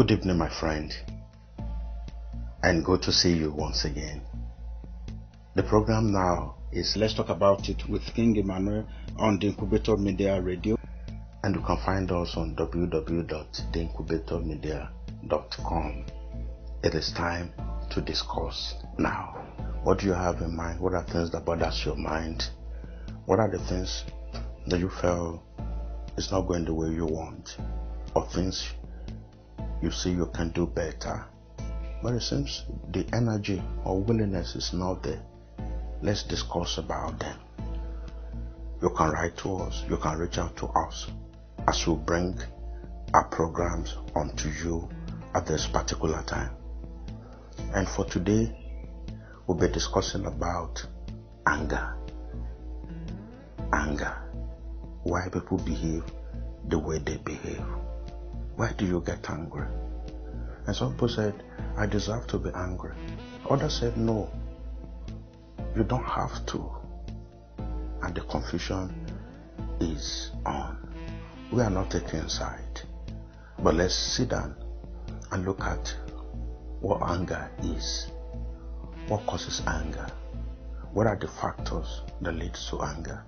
Good evening, my friend, and good to see you once again. The program now is Let's Talk About It with King Emmanuel on the Incubator Media Radio, and you can find us on www.theincubatormedia.com. It is time to discuss now. What do you have in mind? What are things that bothers your mind? What are the things that you feel is not going the way you want, or things you see you can do better, but it seems the energy or willingness is not there? Let's discuss about them. You can write to us, you can reach out to us as we bring our programs onto you at this particular time. And for today, we'll be discussing about anger. Anger. Why people behave the way they behave. Why do you get angry? And some people said, I deserve to be angry. Others said, no, you don't have to. And the confusion is on. We are not taking side. But let's sit down and look at what anger is. What causes anger? What are the factors that lead to anger?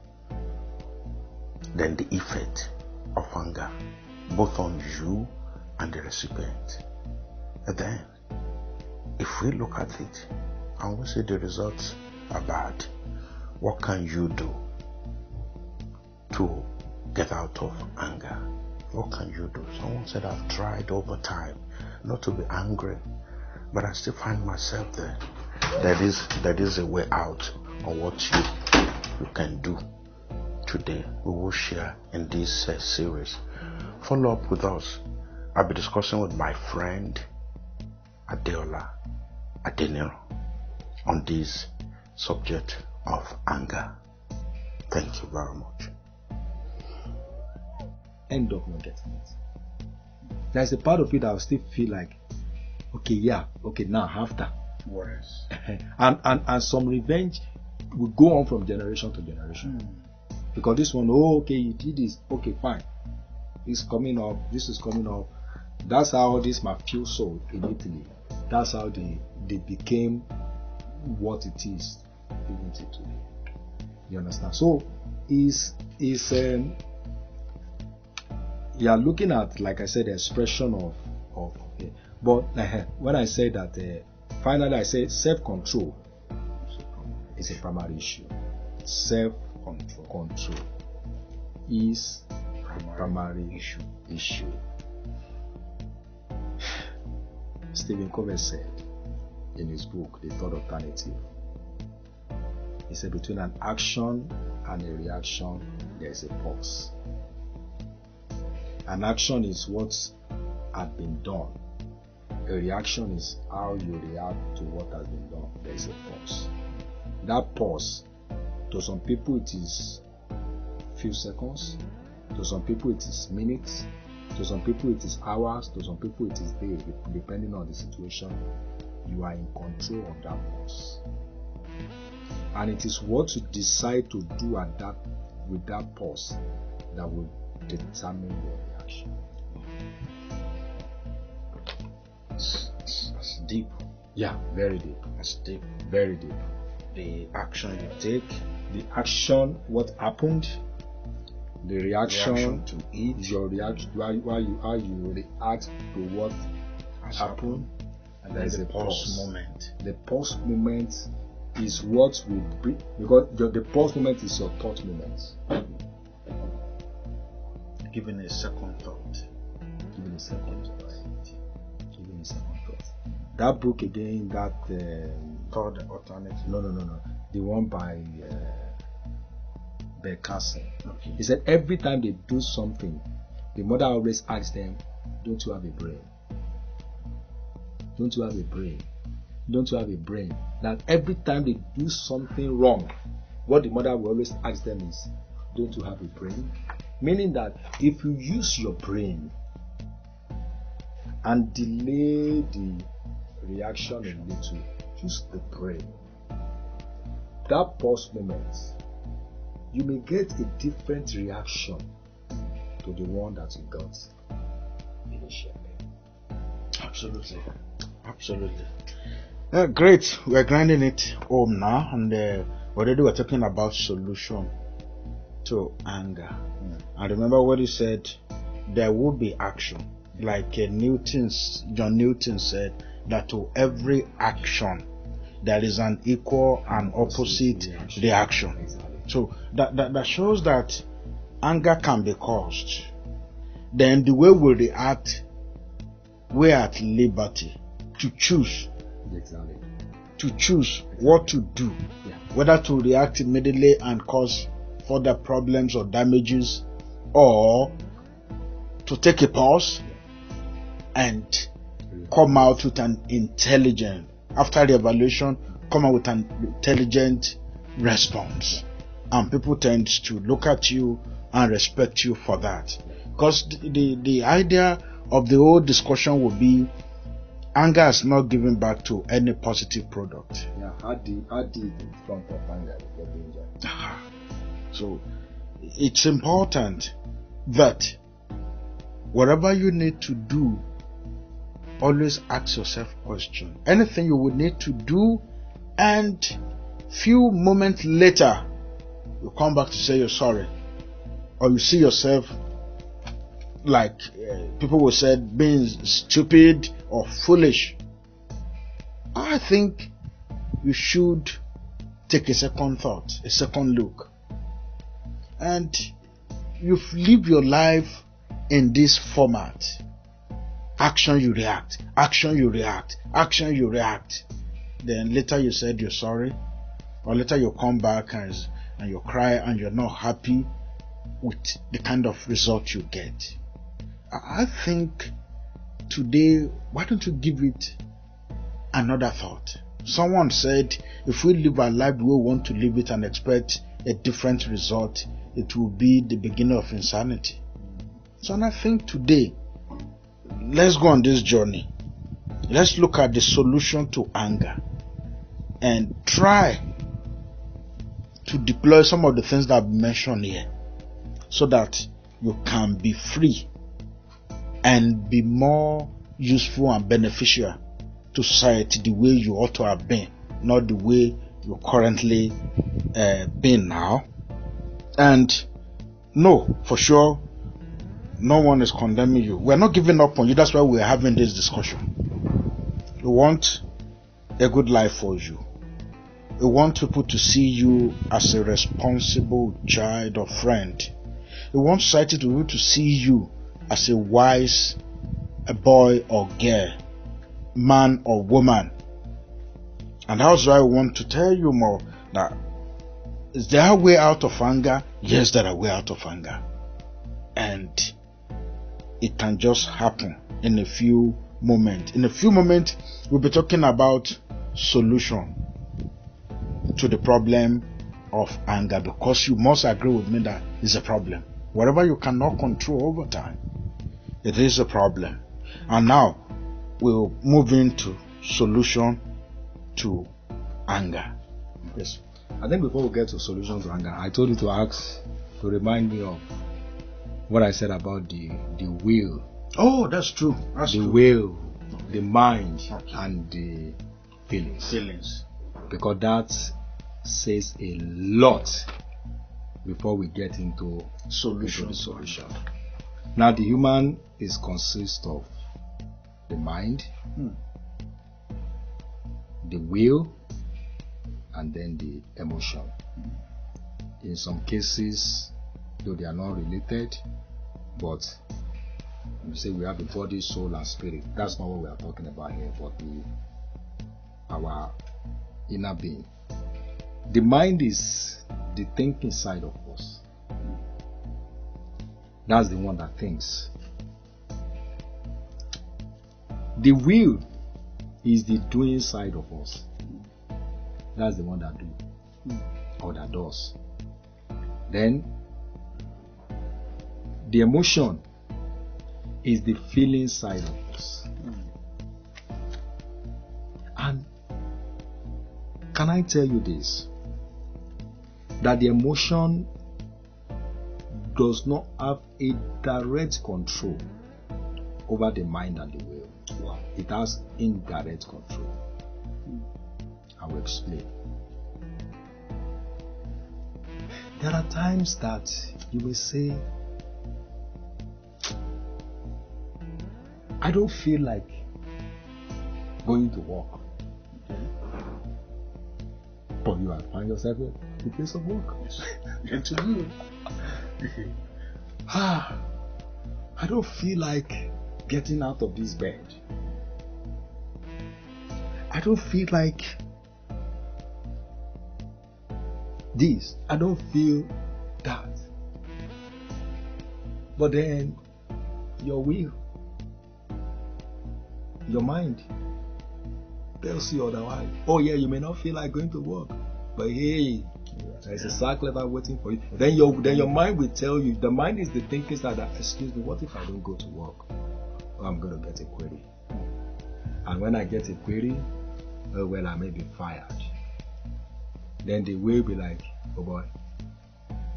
Then the effect of anger, both on you and the recipient. And then, if we look at it and we see the results are bad, what can you do to get out of anger? What can you do? Someone said, I've tried over time not to be angry, but I still find myself there. There is a way out on what you can do. Today we will share in this series. Follow up with us. I'll be discussing with my friend Adeola Adeniro on this subject of anger. Thank you very much. End of not getting it. There's a part of it that will still feel like, now after. Worse. and some revenge will go on from generation to generation. Because this one, you did this, okay, fine. This is coming up. That's how this mafioso in Italy, that's how they became what it is even till today. You understand? So you are looking at, like I said, the expression of but when I say that, finally I say self-control is a primary issue. Self-control is a primary issue. Stephen Covey said in his book, The Third Alternative, he said between an action and a reaction, there is a pause. An action is what had been done. A reaction is how you react to what has been done. There is a pause. That pause, to some people it is few seconds, to some people it is minutes, to some people it is hours, to some people it is days, depending on the situation. You are in control of that pause. And it is what you decide to do with that pause that will determine your reaction. It's deep. Yeah, very deep. It's deep. Very deep. The action you take, the action, what happened, the reaction to it, your reaction, how you react to what has happened, and there is a pause moment. The pause moment is what will bring, because the pause moment is your thought moment. Giving a second thought. Giving a second thought. That book again, that Third Alternative. No. The one by Berkassen. Okay. He said every time they do something, the mother always asks them, "Don't you have a brain? Don't you have a brain? Don't you have a brain?" That every time they do something wrong, what the mother will always ask them is, "Don't you have a brain?" Meaning that if you use your brain and delay the reaction a little, use the brain, that pause moment, you may get a different reaction to the one that you got initially. Absolutely. Absolutely. Great. We're grinding it home now, and already we're talking about solution to anger. And remember what he said, there will be action. Like John Newton said, that to every action there is an equal and opposite reaction. Exactly. So that shows that anger can be caused. Then the way we react, we're at liberty to choose. Exactly. To choose what to do. Yeah. Whether to react immediately and cause further problems or damages, or to take a pause and come out with an intelligent, after the evaluation, come out with an intelligent response. And people tend to look at you and respect you for that. Because the idea of the whole discussion will be anger is not given back to any positive product. Yeah, how deep in front of anger you get danger. So it's important that whatever you need to do, always ask yourself question. Anything you would need to do, and few moments later you come back to say you're sorry, or you see yourself like people will say being stupid or foolish, I think you should take a second thought, a second look, and you live your life in this format. Action, you react. Action, you react. Action, you react. Then later you said you're sorry, or later you come back and you cry and you're not happy with the kind of result you get. I think today, why don't you give it another thought? Someone said, if we live our life the way we want to live it and expect a different result, it will be the beginning of insanity. So, and I think today, let's go on this journey. Let's look at the solution to anger and try to deploy some of the things that I've mentioned here, so that you can be free and be more useful and beneficial to society the way you ought to have been, not the way you currently been now. And no, for sure, no one is condemning you. We're not giving up on you. That's why we're having this discussion. We want a good life for you. We want people to see you as a responsible child or friend. We want society to be able to see you as a wise boy or girl, man or woman. And that's why I want to tell you more that is there a way out of anger? Yes, there are way out of anger. And it can just happen in a few moments. In a few moments, we'll be talking about solution to the problem of anger, because you must agree with me that it's a problem. Whatever you cannot control over time, it is a problem. And now we'll move into solution to anger. Yes. I think before we get to solution to anger, I told you to remind me of what I said about the will. Oh, that's true. That's the true. Will, the mind, and the feelings. Because that says a lot before we get into solution. Now, the human consists of the mind, the will, and then the emotion. In some cases, though they are not related, but we say we have a body, soul, and spirit. That's not what we are talking about here, but our inner being. The mind is the thinking side of us. That's the one that thinks. The will is the doing side of us. That's the one that do or that does. Then the emotion is the feeling side of us. And can I tell you this? That the emotion does not have a direct control over the mind and the will. Wow. it has indirect control. I will explain. There are times that you may say, I don't feel like going to work. But you find yourself at the place of work. And to do. I don't feel like getting out of this bed. I don't feel like this. I don't feel that. But then your will, your mind tells you otherwise. Oh yeah, you may not feel like going to work, but hey, there's a sack letter waiting for you. Then your mind will tell you. The mind is the thinking side that, excuse me, what if I don't go to work? Oh, I'm going to get a query. And when I get a query, oh well, I may be fired. Then the will be like, oh boy,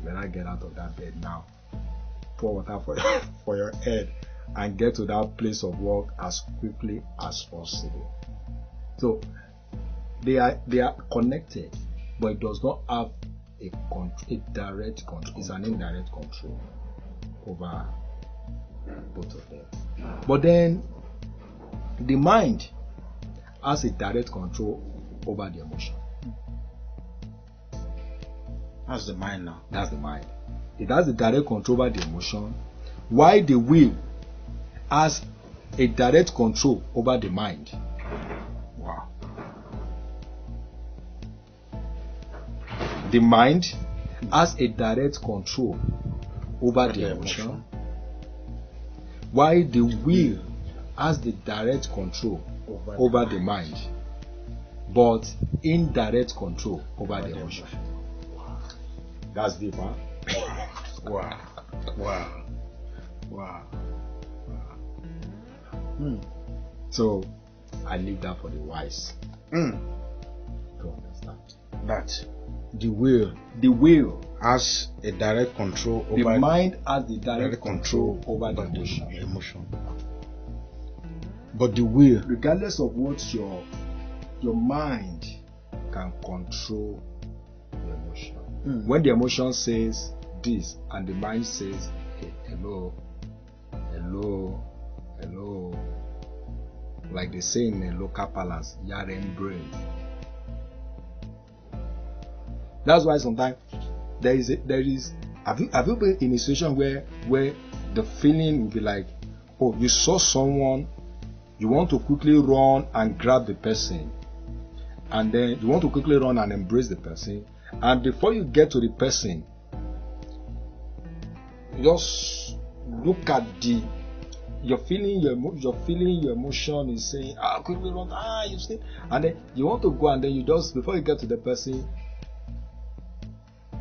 when I get out of that bed now, pour water for your head and get to that place of work as quickly as possible. So they are connected, but it does not have a direct control. It's an indirect control over both of them. But then the mind has a direct control over the emotion. That's the mind now. That's the mind. It has a direct control over the emotion, while the will has a direct control over the mind. Wow. The mind has a direct control over the emotion, while the will has the direct control over the mind, but indirect control over the emotion. Wow. That's deep, huh? Wow. Wow. Wow. So I leave that for the wise to understand. That The will has a direct control over the mind has the direct control over the emotion. But the will, Regardless of what your mind can control the emotion. When the emotion says this and the mind says, hey, hello, like they say in a local palace, yaren brain. That's why sometimes there is have you been in a situation where the feeling will be like, oh, you saw someone, you want to quickly run and grab the person, and then you want to quickly run and embrace the person, and before you get to the person, you just look at you're feeling your emotion is saying, quickly run, you see, and then you want to go, and then you just, before you get to the person,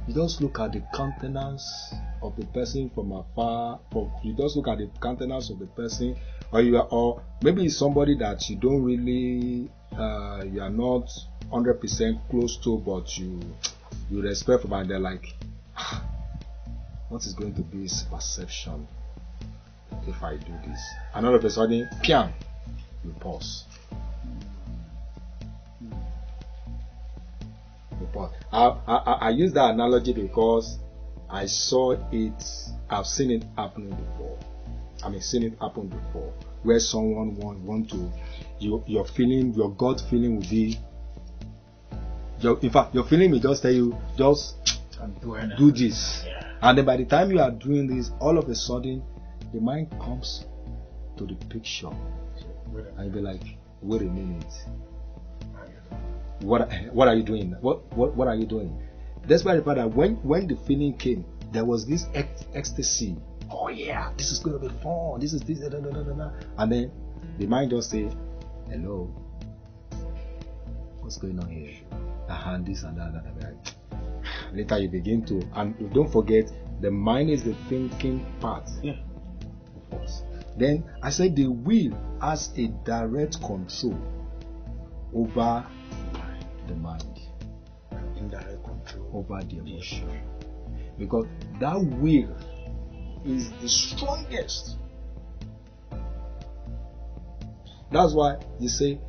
you just look at the countenance of the person from afar, or you just look at the countenance of the person, or maybe it's somebody that you don't really, you are not 100% close to, but you respect from, and they're like, what is going to be his perception if I do this? And all of a sudden, piam, you pause. I use that analogy because I've seen it happening before. Seen it happen before, where someone want to, your gut feeling will be, in fact, your feeling will just tell you, just do this. Yeah. And then by the time you are doing this, all of a sudden, the mind comes to the picture, and you'll be like, wait a minute. What are you doing? What are you doing? That's why the fact that when the feeling came, there was this ecstasy. Oh yeah, this is gonna be fun. This, and then the mind just say, hello, what's going on here? This and that. Later you begin to, and don't forget, the mind is the thinking part. Yeah. Of course. Then I said the will has a direct control over the mind, indirect control over the emotion, because that will is the strongest. That's why you say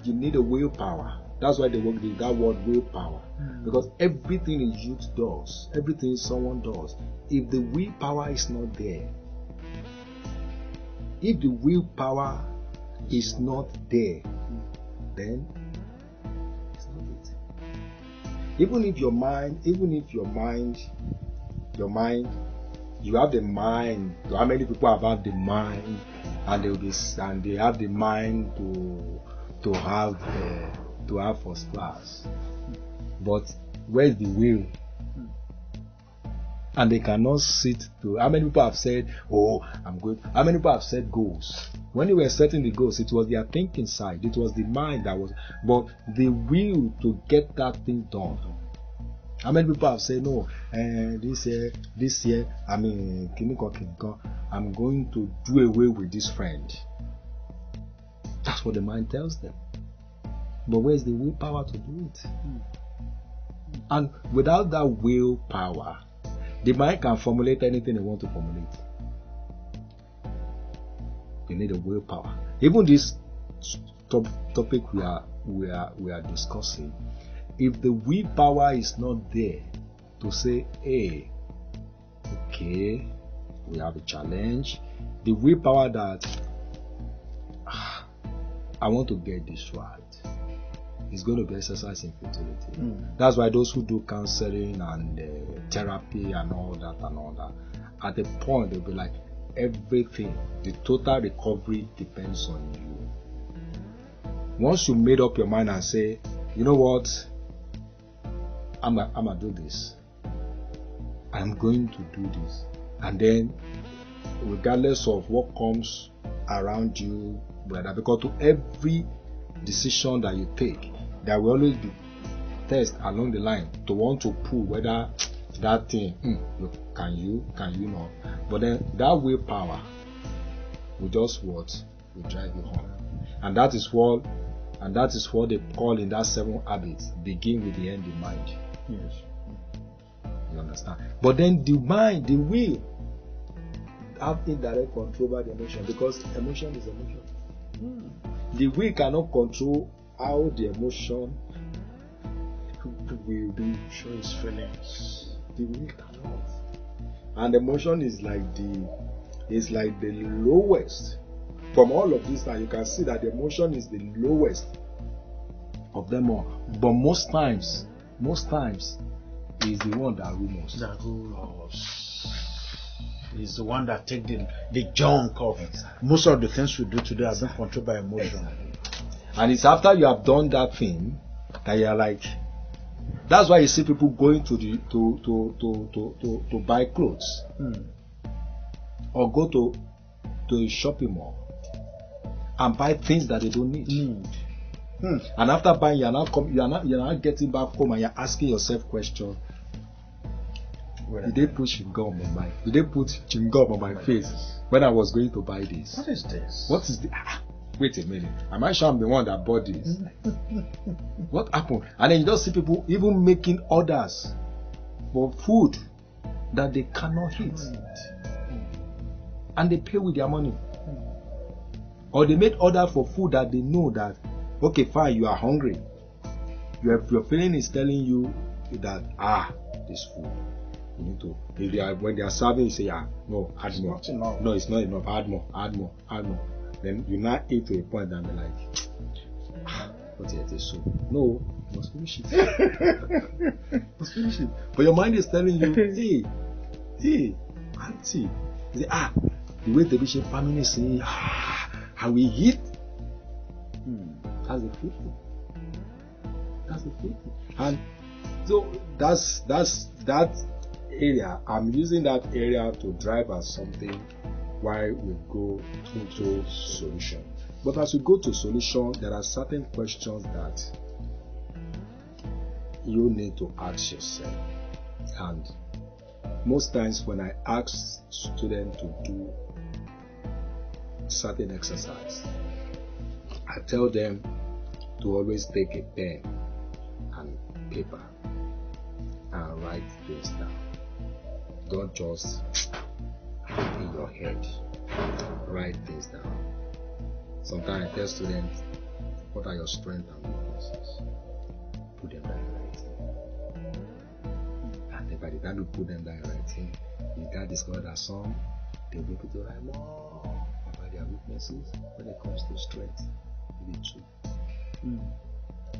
you need a willpower. That's why they work with that word willpower. Because everything a youth does, everything someone does, if the willpower is not there, if the willpower is not there, then it's not it. Even if your mind, you have the mind. How many people have the mind, and they have the mind to have first class, but where's the will? And they cannot sit to. How many people have said, "Oh, I'm good"? How many people have set goals? When they were setting the goals, it was their thinking side. It was the mind that was, but the will to get that thing done. How many people have said, "No, this year, I'm going to do away with this friend"? That's what the mind tells them. But where's the willpower to do it? And without that willpower, the mind can formulate anything they want to formulate. You need a willpower. Even this topic we are discussing, if the willpower is not there to say, "Hey, okay, we have a challenge," the willpower that I want to get this right, is going to be exercised in futility. That's why those who do counseling and therapy and all that, at the point they'll be like, everything, the total recovery depends on you. Once you made up your mind and say, "You know what, I'm gonna do this. I'm going to do this," and then regardless of what comes around you, brother, because to every decision that you take, there will always be tests along the line to want to prove whether that thing can you not. But then that willpower will just will drive you home, and that is what they call in that 7 habits, begin with the end in mind. Yes. You understand? But then the mind, the will, have indirect control over the emotion, because emotion is emotion. The will cannot control how the emotion will be. Show its feelings. The will cannot. And emotion is like the lowest. From all of this now, you can see that the emotion is the lowest of them all. But most times, is the one that rules. That rules. Is the one that take the junk of most of the things we do today have been controlled by emotion. Exactly. And it's after you have done that thing that you're like. That's why you see people going to buy clothes, or go to a shopping mall and buy things that they don't need. And after buying, you're not getting back home and you're asking yourself questions. Did they put chewing gum on my? Did they put chewing gum on my face when I was going to buy this? What is this? What is the? Wait a minute. Am I sure I'm the one that bought this? What happened? And then you just see people even making orders for food that they cannot eat, and they pay with their money. Or they made order for food that they know that, okay, fine, you are hungry. Your feeling is telling you that this food. You need to, when they are serving, you say, no, add more. No, it's not enough. Add more. Then you now eat to a point and be like, what is this soup? No, you must finish it. Must finish it. But your mind is telling you, hey, auntie. The way the bishop family is saying, how we eat. That's the feeling. And so that's that area. I'm using that area to drive at something while we go into solution. But as we go to solution, there are certain questions that you need to ask yourself. And most times when I ask students to do certain exercise, I tell them to always take a pen and paper and write things down. Don't just in your head. Write things down. Sometimes I tell students, what are your strengths and weaknesses? Put them down in writing. And then by the time you put them down in writing, you can discover that some they'll be able to write more about their weaknesses. When it comes to strength, maybe two.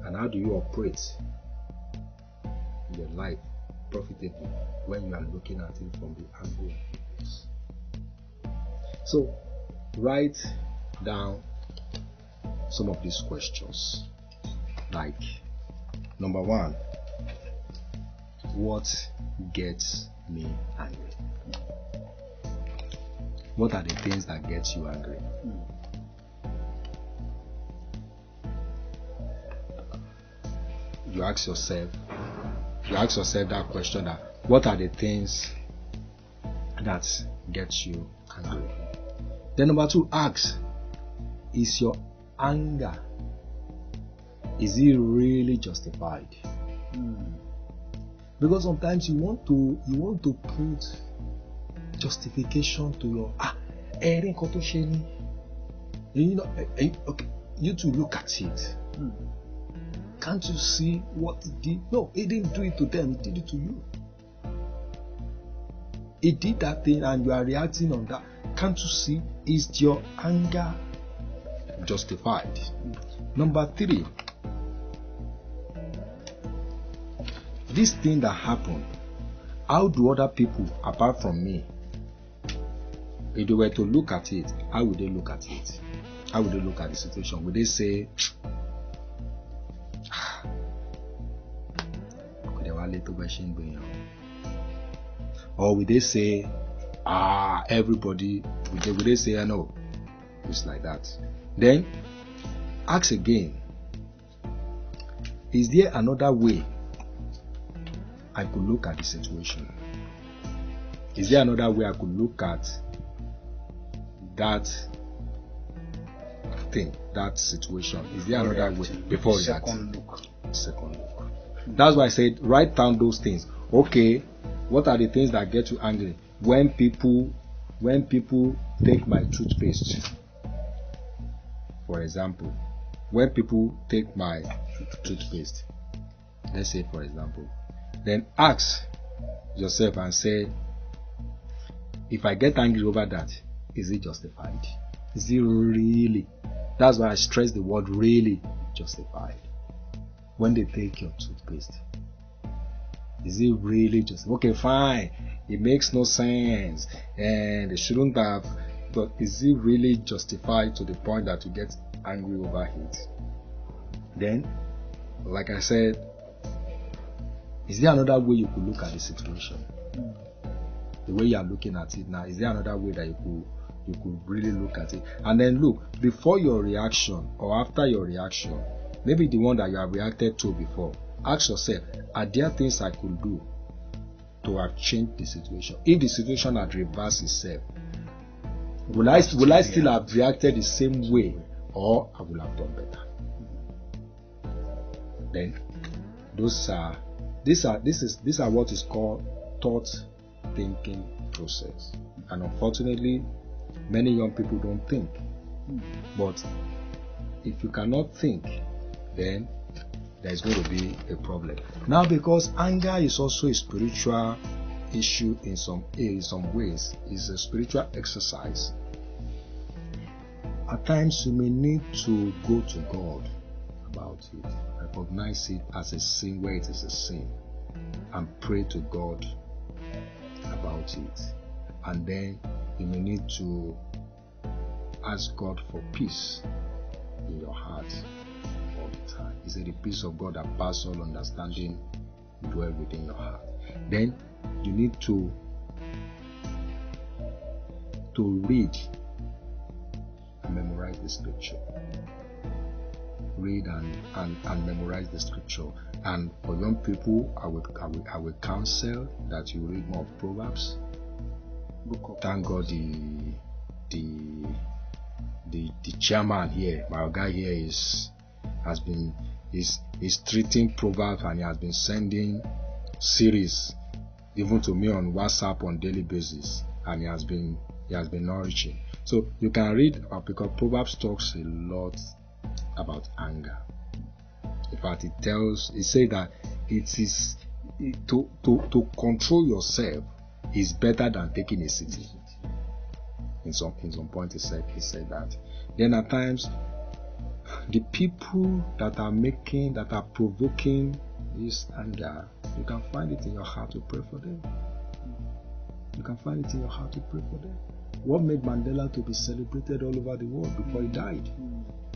And how do you operate your life profitably when you are looking at it from the angle of weakness? So write down some of these questions, like number 1, what gets me angry? What are the things that get you angry? You ask yourself that question, that what are the things that get you angry? Then number 2, ask, is your anger, is it really justified? Because sometimes you want to put justification to your okay, you to look at it. Can't you see what he did? No, he didn't do it to them, he did it to you. He did that thing and you are reacting on that. Can't you see? Is your anger justified? Number 3, this thing that happened, how do other people apart from me, if they were to look at it, how would they look at it? How would they look at the situation? Would they say, or would they say, everybody, would they say, no, it's like that? Then ask again, is there another way I could look at the situation? Is there another way I could look at that thing, that situation? Is there another way before second look? Second look. That's why I said write down those things. Okay, what are the things that get you angry? When people take my toothpaste, for example, when people take my toothpaste, let's say for example, then ask yourself and say, if I get angry over that, is it justified? Is it really? That's why I stress the word really justified. When they take your toothpaste, is it really just okay? Fine, it makes no sense and they shouldn't have, but is it really justified to the point that you get angry over it? Then, like I said, is there another way you could look at the situation? The way you are looking at it now, is there another way that you could really look at it? And then look, before your reaction or after your reaction, maybe the one that you have reacted to before, ask yourself, are there things I could do to have changed the situation? If the situation had reversed itself, will I still have reacted the same way, or I would have done better? Then these are what is called thought thinking process. And unfortunately, many young people don't think. But if you cannot think, then there's going to be a problem. Now, because anger is also a spiritual issue in some ways, it's a spiritual exercise. At times you may need to go to God about it, recognize it as a sin where it is a sin, and pray to God about it. And then you may need to ask God for peace in your heart all the time. He said the peace of God that passes all understanding dwell within your heart. Then you need to read and memorize the scripture. Read and memorize the scripture. And for young people, I would counsel that you read more of Proverbs. Thank God the chairman here, my guy here is treating Proverbs, and he has been sending series even to me on WhatsApp on daily basis, and he has been nourishing. So you can read because Proverbs talks a lot about anger. In fact, it says that to control yourself is better than taking a city. In some point, he said that. Then at times, the people that are provoking this anger, you can find it in your heart to pray for them. You can find it in your heart to pray for them. What made Mandela to be celebrated all over the world before he died?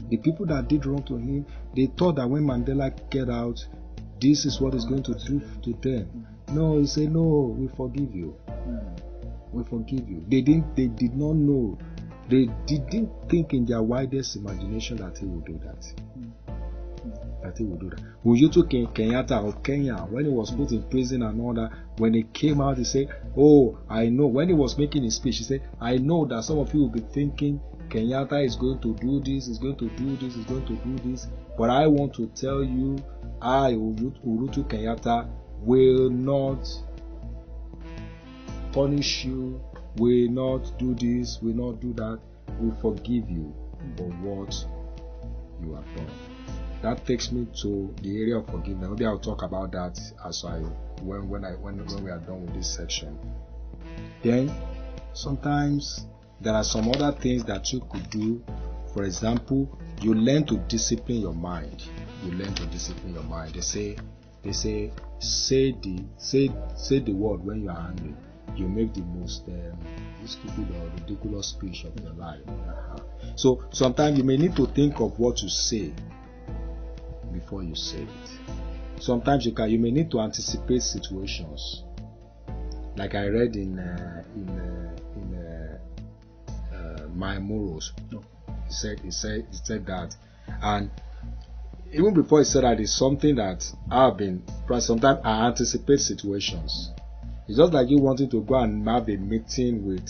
The people that did wrong to him, they thought that when Mandela get out, this is what he's going to do to them. No, he said, no, we forgive you. We forgive you. They did not know. They didn't think in their widest imagination that he would do that. That he would do that. Uyutu Kenyatta of Kenya, when he was put in prison and all that, when he came out, he said, oh, I know. When he was making his speech, he said, I know that some of you will be thinking Kenyatta is going to do this, is going to do this, is going to do this. But I want to tell you, I, Uhuru Kenyatta, will not punish you, will not do this, will not do that. We forgive you for what you have done. That takes me to the area of forgiveness. Maybe I'll talk about that when we are done with this section. Then sometimes there are some other things that you could do. For example, you learn to discipline your mind. You learn to discipline your mind. They say the word when you are angry. You make the most stupid or ridiculous speech of your life. So sometimes you may need to think of what you say before you say it. Sometimes you may need to anticipate situations. Like I read in my morals. He said that, and even before he said that, it's something that sometimes I anticipate situations. It's just like you wanting to go and have a meeting with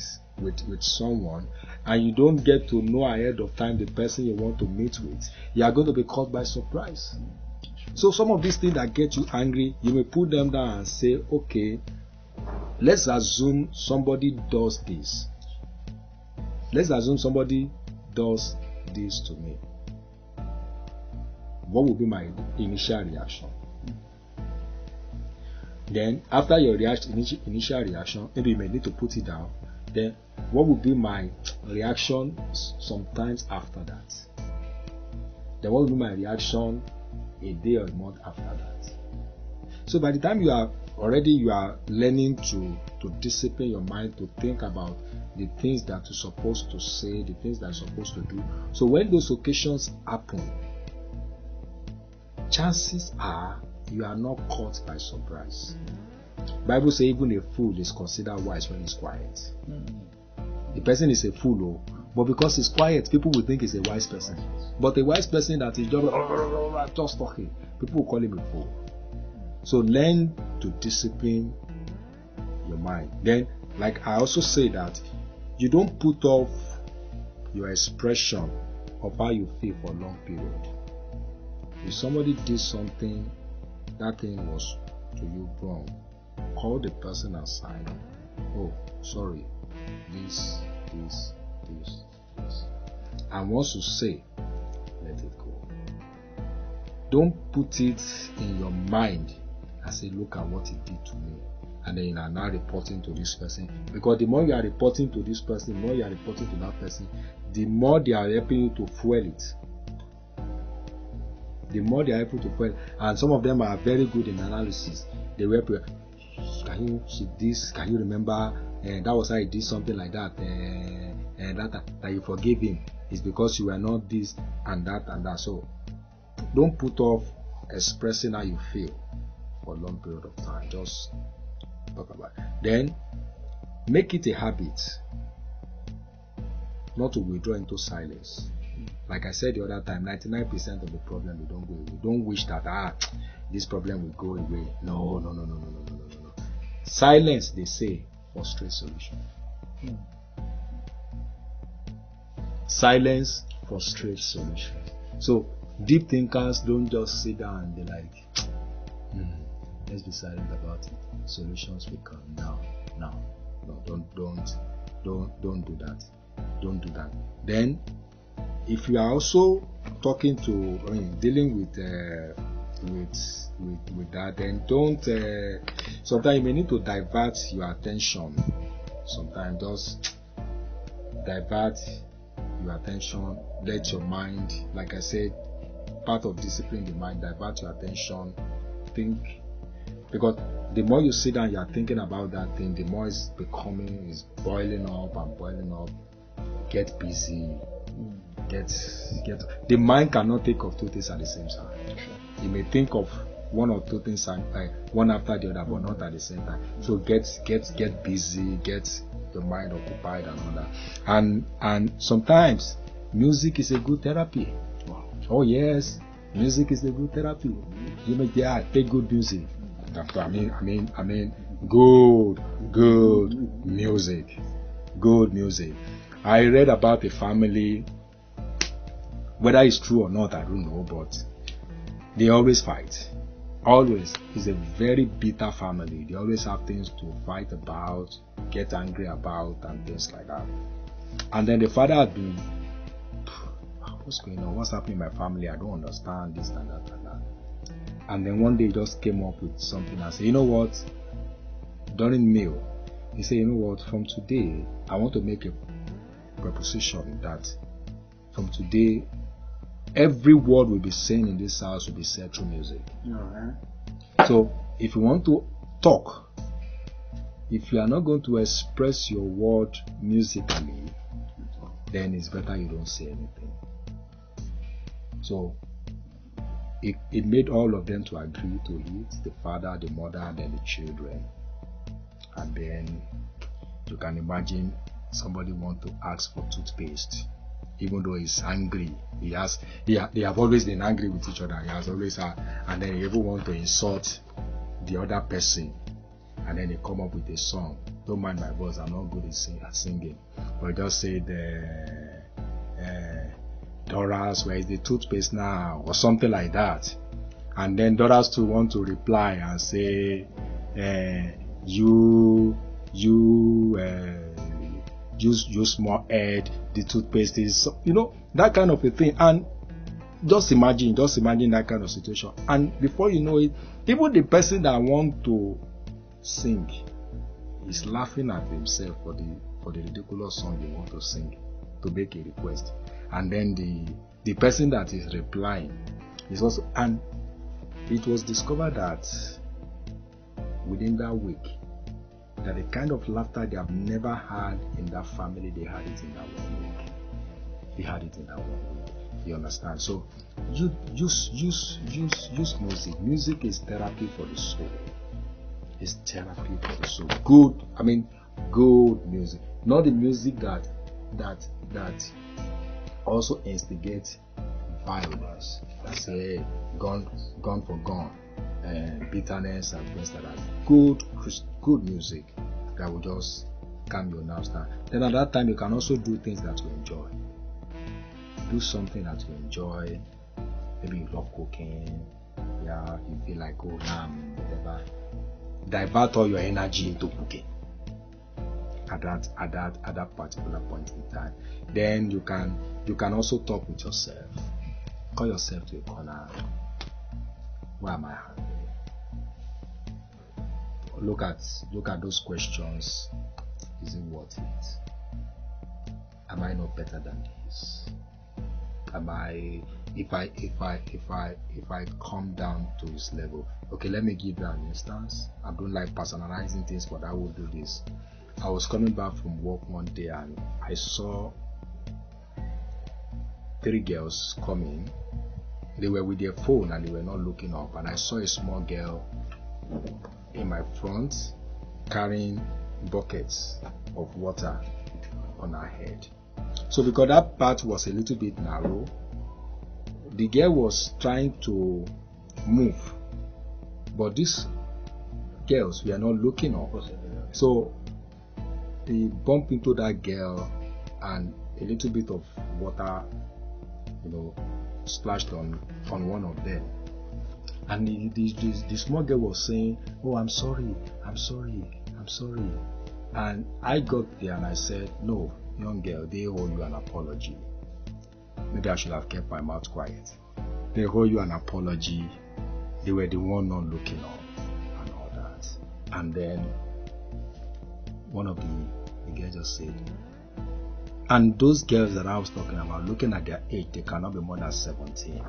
someone, and you don't get to know ahead of time the person you want to meet with. You are going to be caught by surprise. So some of these things that get you angry, you may put them down and say, okay, let's assume somebody does this. Let's assume somebody does this to me. What will be my initial reaction? Then, after your initial reaction, maybe you may need to put it down. Then, what will be my reaction sometimes after that? Then, what will be my reaction a day or a month after that? So, by the time you are learning to discipline your mind, to think about the things that you're supposed to say, the things that you're supposed to do. So, when those occasions happen, chances are you are not caught by surprise. Bible says even a fool is considered wise when he's quiet. The person is a fool, but because he's quiet, people will think he's a wise person. But a wise person that is just talking, people will call him a fool. So learn to discipline your mind. Then, like I also say that you don't put off your expression of how you feel for a long period. If somebody did something, that thing was to you wrong, call the person aside. Oh, sorry, this. And once you say, let it go. Don't put it in your mind and say, look at what he did to me. And then you are now reporting to this person. Because the more you are reporting to this person, the more you are reporting to that person, the more they are helping you to fuel it. The more they are able to fuel, and some of them are very good in analysis. They will help you. Can you see this? Can you remember? That was how he did something like that. That you forgave him. It's because you were not this and that and that. So don't put off expressing how you feel for a long period of time. Just talk about it. Then make it a habit not to withdraw into silence. Like I said the other time, 99% of the problem will don't go away. Don't wish that this problem will go away. No. Silence, they say, frustrates solution. Silence frustrates solution. So deep thinkers don't just sit down and be like, let's be silent about it. Solutions will come now. No, don't do that. Don't do that. Then, if you are also talking to, dealing with that, then don't. Sometimes you may need to divert your attention. Sometimes just divert your attention. Let your mind, like I said, part of discipline the mind. Divert your attention. Think, because the more you sit down, you are thinking about that thing. The more it's boiling up and boiling up. Get busy. Get. The mind cannot think of two things at the same time. You may think of one or two things one after the other, but not at the same time. So get busy, get the mind occupied and all that. And sometimes music is a good therapy. Wow. Oh yes, music is a good therapy. You may take good music. I mean good music. Good music. I read about a family, whether it's true or not, I don't know, but they always fight. Always. It's a very bitter family. They always have things to fight about, get angry about, and things like that. And then the father had been, what's going on? What's happening in my family? I don't understand this and that and that. And then one day he just came up with something and said, you know what? During meal, he said, you know what? From today, I want to make a proposition that from today, every word we'll be saying in this house will be said through music. So, if you want to talk, if you are not going to express your word musically, then it's better you don't say anything. So, it made all of them to agree to it, the father, the mother, and then the children. And then you can imagine somebody want to ask for toothpaste. Even though he's angry, they have always been angry with each other. He has always and then he even want to insult the other person, and then they come up with a song. Don't mind my voice, I'm not good at singing, but just say Doras, where is the toothpaste now, or something like that. And then Doras too want to reply and say, you small head, the toothpaste is, that kind of a thing. And just imagine that kind of situation. And before you know it, even the person that want to sing is laughing at himself for the ridiculous song they want to sing, to make a request. And then the person that is replying is also, and it was discovered that within that week, that the kind of laughter they have never had in that family, they had it in that 1 week. They had it in that 1 week. You understand? So use music. Music is therapy for the soul. It's therapy for the soul. Good music. Not the music that also instigates violence. Let's say gun for gun. Bitterness and things like that. Good music that will just calm your nerves down. Then at that time you can also do things that you enjoy. Do something that you enjoy. Maybe you love cooking. Yeah, you feel like whatever. Divert all your energy into cooking at that particular point in time. Then you can also talk with yourself. Call yourself to a corner. Why am I hungry? Look at those questions. Is it worth it? Am I not better than this? Am I? If I come down to his level. Okay, let me give you an instance. I don't like personalizing things, but I will do this. I was coming back from work one day and I saw 3 girls coming. They were with their phone and they were not looking up, and I saw a small girl in my front carrying buckets of water on her head. So because that path was a little bit narrow, the girl was trying to move, but these girls were not looking up. So they bumped into that girl and a little bit of water, splashed on one of them. And the small girl was saying, "Oh, I'm sorry. And I got there and I said, "No, young girl, they owe you an apology. Maybe I should have kept my mouth quiet. They owe you an apology. They were the one not looking up and all that. And then one of the girls just said, and those girls that I was talking about, looking at their age, they cannot be more than 17.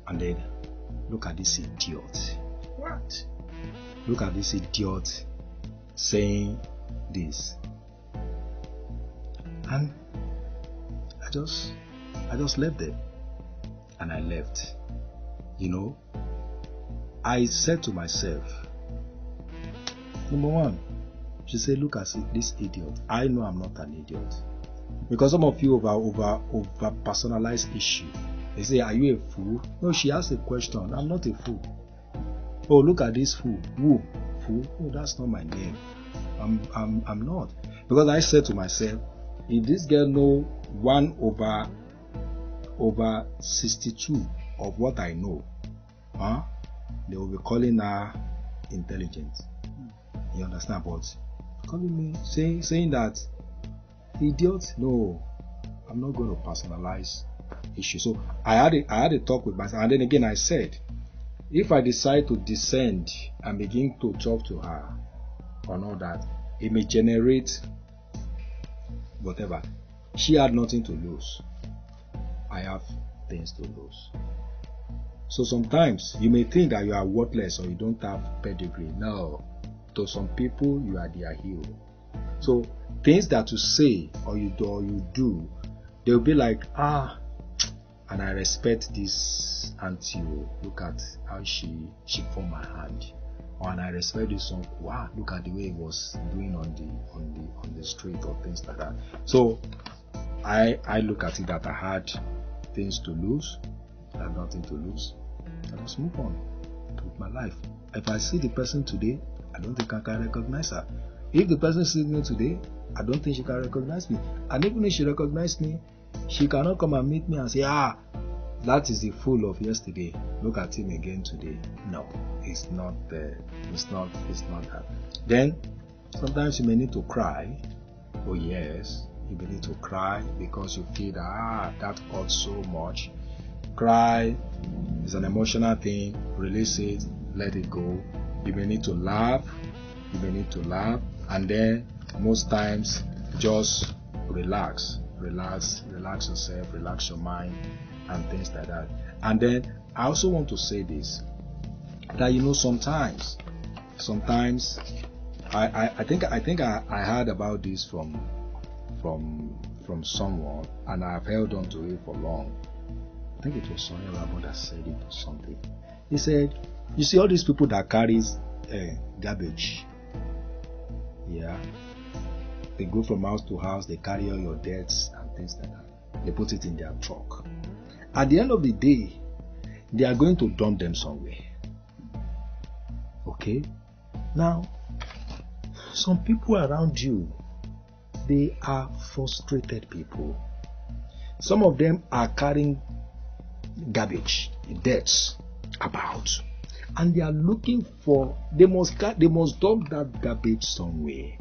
And then look at this idiot. What? Look at this idiot saying this. And I just left them. And I left. You know, I said to myself, number one, she said, look at this idiot. I know I'm not an idiot. Because some of you over personalized issue. They say, are you a fool? No, she asked a question. I'm not a fool. Oh, look at this fool. Who? Fool? Oh, that's not my name. I'm not. Because I said to myself, if this girl know 1 over 62 of what I know, they will be calling her intelligent. You understand? But calling me, saying that idiot, no, I'm not going to personalize issue. So I had a talk with myself, and then again I said, if I decide to descend and begin to talk to her on all that, it may generate whatever. She had nothing to lose. I have things to lose. So sometimes you may think that you are worthless or you don't have pedigree. No, to some people you are their hero. So things that you say or you do, they'll be like, and I respect this auntie. Look at how she formed my hand. And I respect this song. Wow, look at the way he was doing on the street or things like that. So I look at it that I had things to lose, I had nothing to lose. I just move on with my life. If I see the person today, I don't think I can recognize her. If the person sees me today, I don't think she can recognize me. And even if she recognizes me, she cannot come and meet me and say, that is the fool of yesterday. Look at him again today. No, it's not there. It's not that. Then sometimes you may need to cry. Oh yes, you may need to cry because you feel that that hurts so much. Cry is an emotional thing. Release it, let it go. You may need to laugh. And then most times just relax yourself, relax your mind and things like that. And then I also want to say this, that sometimes I think I heard about this from someone, and I've held on to it for long. I think it was Sonia Rabo that said it or something. He said, you see all these people that carries garbage, they go from house to house, they carry all your debts and things like that. They put it in their truck. At the end of the day, they are going to dump them somewhere. Okay? Now, some people around you, they are frustrated people. Some of them are carrying garbage, debts about, and they are looking for, they must dump that garbage somewhere.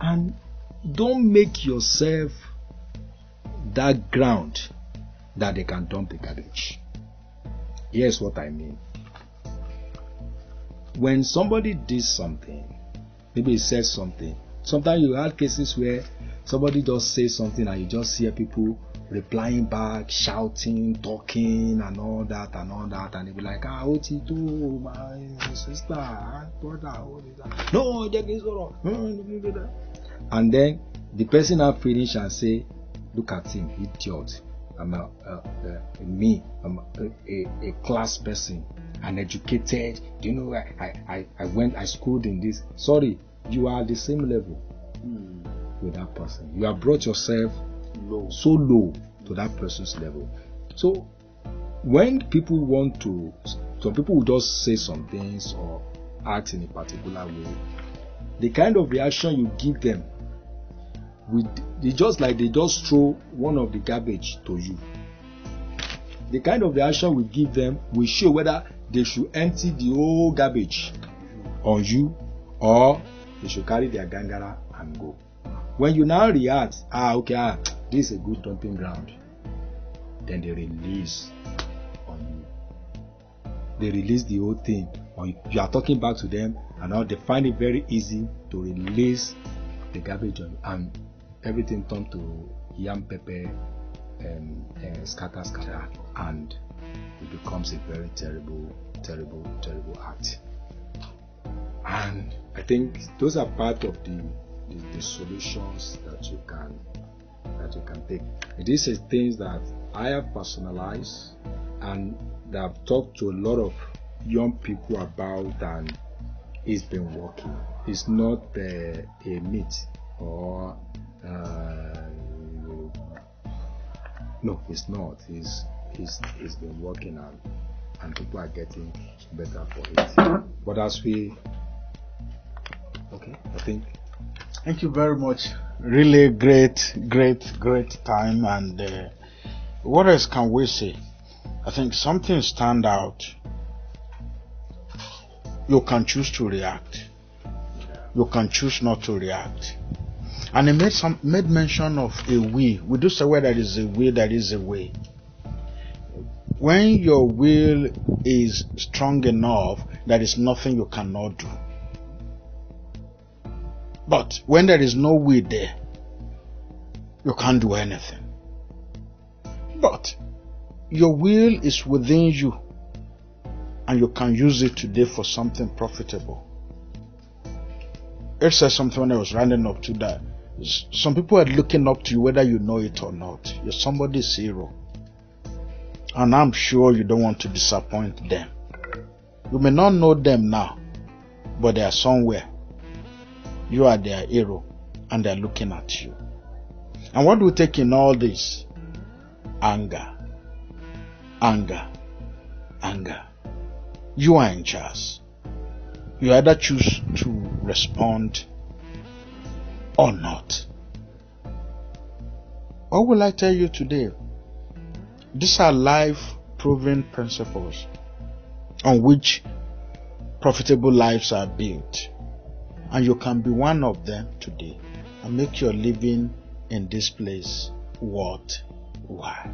And don't make yourself that ground that they can dump the garbage. Here's what I mean. When somebody did something, maybe he said something, sometimes you have cases where somebody just says something and you just hear people replying back, shouting, talking and all that, and they be like, Otito, my sister, brother, no, and then the person now finish and say, look at him, idiot. I'm I'm a class person, an educated. Do you know I schooled in this? Sorry, you are at the same level with that person. You have brought yourself so low to that person's level. So when people some people will just say some things or act in a particular way, the kind of reaction you give them, they just throw one of the garbage to you. The kind of reaction we give them will show whether they should empty the whole garbage on you or they should carry their gangara and go. When you now react, this is a good dumping ground, then they release on you. They release the whole thing. Or you are talking back to them, and now they find it very easy to release the garbage on you, and everything turns to yam pepper and scatter, and it becomes a very terrible act. And I think those are part of the solutions that you can take. These are things that I have personalized and that I've talked to a lot of young people about, and it's been working. It's not a myth or no, it's not. It's been working, and people are getting better for it. But as we I think. Thank you very much. Really great time. And what else can we say? I think something stand out. You can choose to react. You can choose not to react. And he made mention of a will. We do say where there is a will, there is a way. When your will is strong enough, there is nothing you cannot do. But when there is no will there, you can't do anything. But your will is within you, and you can use it today for something profitable. It says something when I was running up to that. Some people are looking up to you whether you know it or not. You're somebody's hero. And I'm sure you don't want to disappoint them. You may not know them now, but they are somewhere. You are their hero, and they're looking at you. And what do we take in all this? Anger. You are in charge. You either choose to respond or not. What will I tell you today? These are life-proven principles on which profitable lives are built. And you can be one of them today and make your living in this place worthwhile.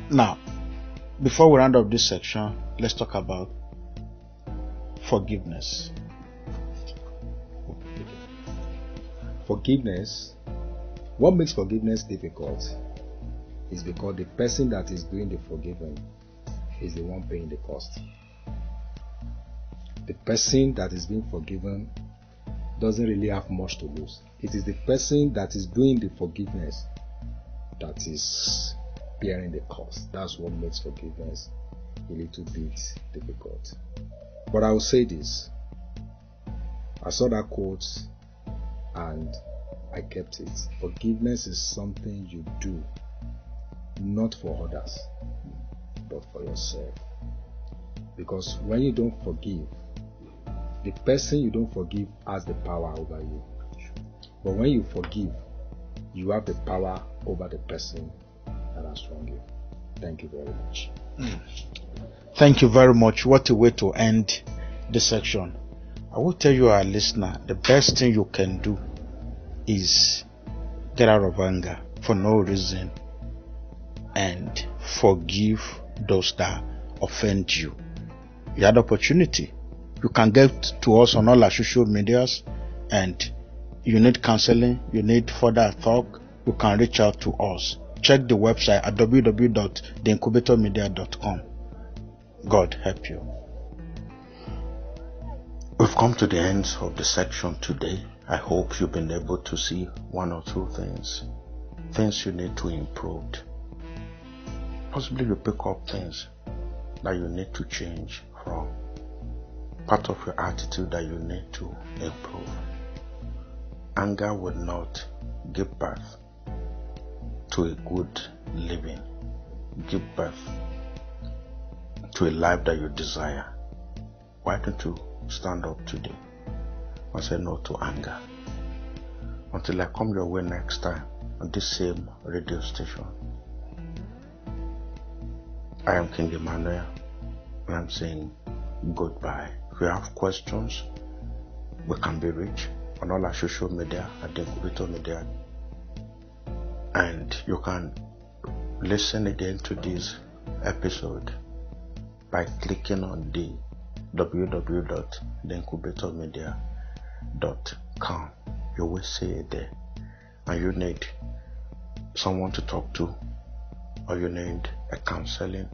Now, before we round up this section, let's talk about forgiveness. Forgiveness. What makes forgiveness difficult is because the person that is doing the forgiving is the one paying the cost. The person that is being forgiven doesn't really have much to lose. It is the person that is doing the forgiveness that is bearing the cost. That's what makes forgiveness a little bit difficult. But I will say this. I saw that quote and I kept it. Forgiveness is something you do, not for others, but for yourself. Because when you don't forgive, the person you don't forgive has the power over you. But when you forgive, you have the power over the person that has wronged you. Thank you very much. Thank you very much. What a way to end this section. I will tell you, our listener, the best thing you can do is get out of anger for no reason and forgive those that offend you. You had opportunity. You can get to us on all our social medias, and you need counseling, you need further talk, you can reach out to us. Check the website at www.theincubatormedia.com. God help you. We've come to the end of the section today. I hope you've been able to see one or two things you need to improve. Possibly you pick up things that you need to change from. Part of your attitude that you need to improve. Anger would not give birth to a good living, give birth to a life that you desire. Why don't you stand up today and say no to anger? Until I come your way next time on this same radio station. I am King Emmanuel, and I'm saying goodbye. If you have questions, We can be reached on all our social media at the Incubator Media. And you can listen again to this episode by clicking on the www.theincubatormedia.com. You will see it there. And you need someone to talk to, or you need a counseling.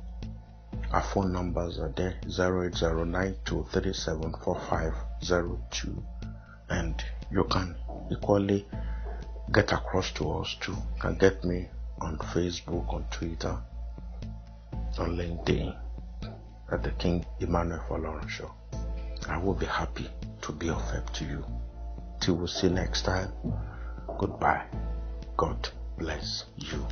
Our phone numbers are there: 08092374502. And you can equally get across to us too. You can get me on Facebook, on Twitter, on LinkedIn at the King Emmanuel Folarin Show. I will be happy to be of help to you. Till we see next time, goodbye. God bless you.